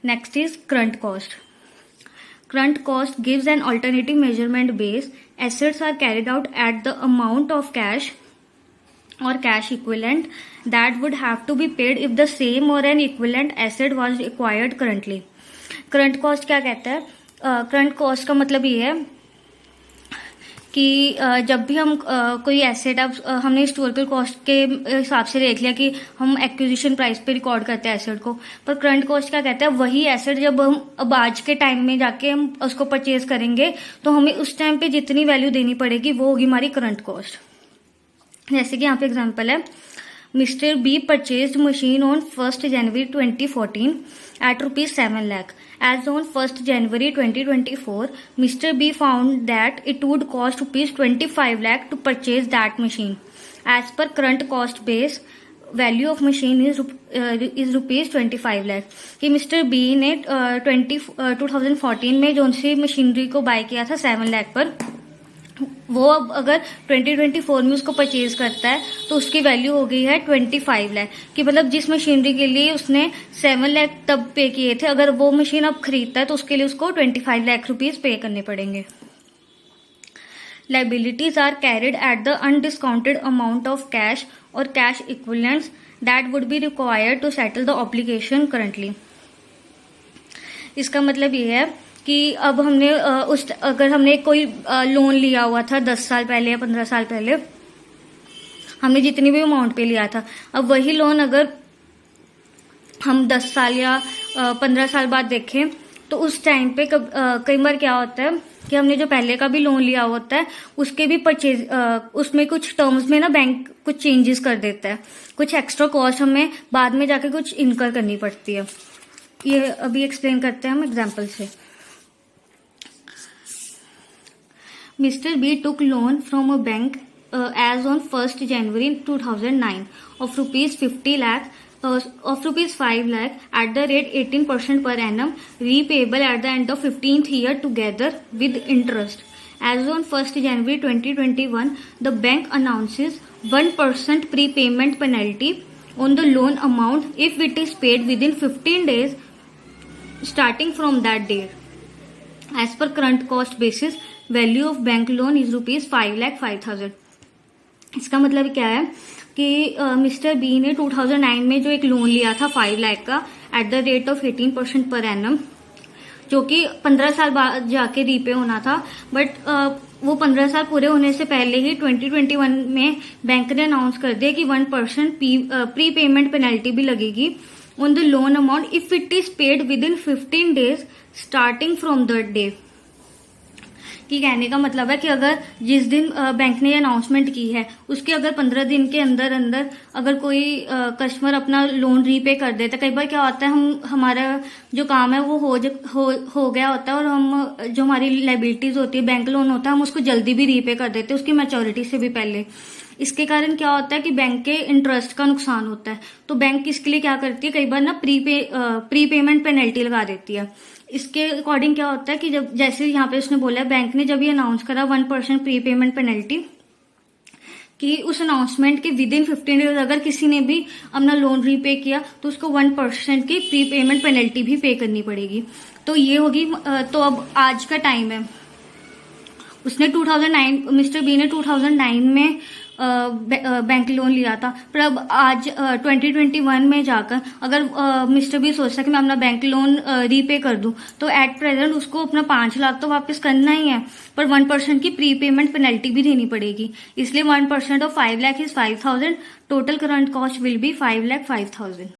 Next is current cost. Current cost gives an alternative measurement base. Assets are carried out at the amount of cash or cash equivalent that would have to be paid if the same or an equivalent asset was acquired currently. Current cost क्या कहता है? Current cost का मतलब ये है कि जब भी हम कोई एसेट, अब हमने हिस्टोरिकल कॉस्ट के हिसाब से देख लिया कि हम एक्विजिशन प्राइस पे रिकॉर्ड करते हैं एसेट को, पर करंट कॉस्ट क्या कहता है? वही एसेट जब हम अब आज के टाइम में जाके हम उसको परचेज करेंगे तो हमें उस टाइम पे जितनी वैल्यू देनी पड़ेगी वो होगी हमारी करंट कॉस्ट। जैसे कि यहाँ पे एग्जांपल है, mister B purchased machine on 1st January 2014 at ₹7 lakh. As on 1st January 2024, Mr. B found that it would cost ₹25 lakh to purchase that machine. As per current cost base, value of machine is ₹25 lakh. कि mister B ने 2014 में जो सी machinery को bye किया था 7 लाख पर, वो अब अगर 2024 में उसको परचेज करता है तो उसकी वैल्यू हो गई है 25 लाख। कि मतलब जिस मशीनरी के लिए उसने 7 लाख तब पे किए थे, अगर वो मशीन अब खरीदता है तो उसके लिए उसको 25 लाख रुपीज पे करने पड़ेंगे। Liabilities are carried at the undiscounted amount of cash or cash equivalents that would be required to settle the obligation currently. इसका मतलब ये है कि अब हमने अगर हमने कोई लोन लिया हुआ था 10 साल पहले या 15 साल पहले, हमने जितनी भी अमाउंट पे लिया था, अब वही लोन अगर हम 10 साल या 15 साल बाद देखें तो उस टाइम पे कई बार क्या होता है कि हमने जो पहले का भी लोन लिया होता है उसके भी परचेज, उसमें कुछ टर्म्स में ना बैंक कुछ चेंजेस कर देता है, कुछ एक्स्ट्रा कॉस्ट हमें बाद में जाके कुछ इनकर करनी पड़ती है। ये अभी एक्सप्लेन करते हैं हम एग्जाम्पल से। Mr. B took loan from a bank as on 1st January 2009 of ₹50 lakh of ₹5 lakh at the rate 18% per annum, repayable at the end of 15th year together with interest. As on 1st January 2021, the bank announces 1% prepayment penalty on the loan amount if it is paid within 15 days starting from that date. As per current cost basis, value of bank loan is ₹5,05,000। इसका मतलब क्या है कि mister B ने 2009 में जो एक loan लिया था 5 लाख का at the rate of 18% per annum, जो कि 15 साल बाद जाके रीपे होना था, बट वो 15 साल पूरे होने से पहले ही 2021 में बैंक ने अनाउंस कर दिया कि 1% प्री पेमेंट पेनल्टी भी लगेगी on the loan amount if it is paid with in 15 days starting from that day. कि कहने का मतलब है कि अगर जिस दिन बैंक ने ये अनाउंसमेंट की है उसके अगर 15 दिन के अंदर अंदर अगर कोई कस्टमर अपना लोन रीपे कर देता है, कई बार क्या होता है हमारा जो काम है वो हो गया होता है और हम जो हमारी लाइबिलिटीज होती है, बैंक लोन होता है, हम उसको जल्दी भी रीपे कर देते हैं उसकी मैच्योरिटी से भी पहले। इसके कारण क्या होता है कि बैंक के इंटरेस्ट का नुकसान होता है, तो बैंक इसके लिए क्या करती है, कई बार ना प्री पेमेंट पेनल्टी लगा देती है। इसके अकॉर्डिंग क्या होता है कि जब जैसे यहाँ पे उसने बोला बैंक ने जब ये अनाउंस करा 1% प्री पेमेंट पेनल्टी, कि उस अनाउंसमेंट के विद इन 15 डेज अगर किसी ने भी अपना लोन रीपे किया तो उसको 1% की प्री पेमेंट पेनल्टी भी पे करनी पड़ेगी। तो ये होगी। तो अब आज का टाइम है, उसने 2009 मिस्टर बी ने 2009 में बैंक लोन लिया था, पर अब आज 2021 में जाकर अगर मिस्टर बी सोचता कि मैं अपना बैंक लोन रीपे कर दूं तो एट प्रेजेंट उसको अपना 5 लाख तो वापस करना ही है, पर 1% की प्री पेमेंट पेनल्टी भी देनी पड़ेगी। इसलिए 1% of 5 lakh is 5,000। Total current cost will be 5,05,000।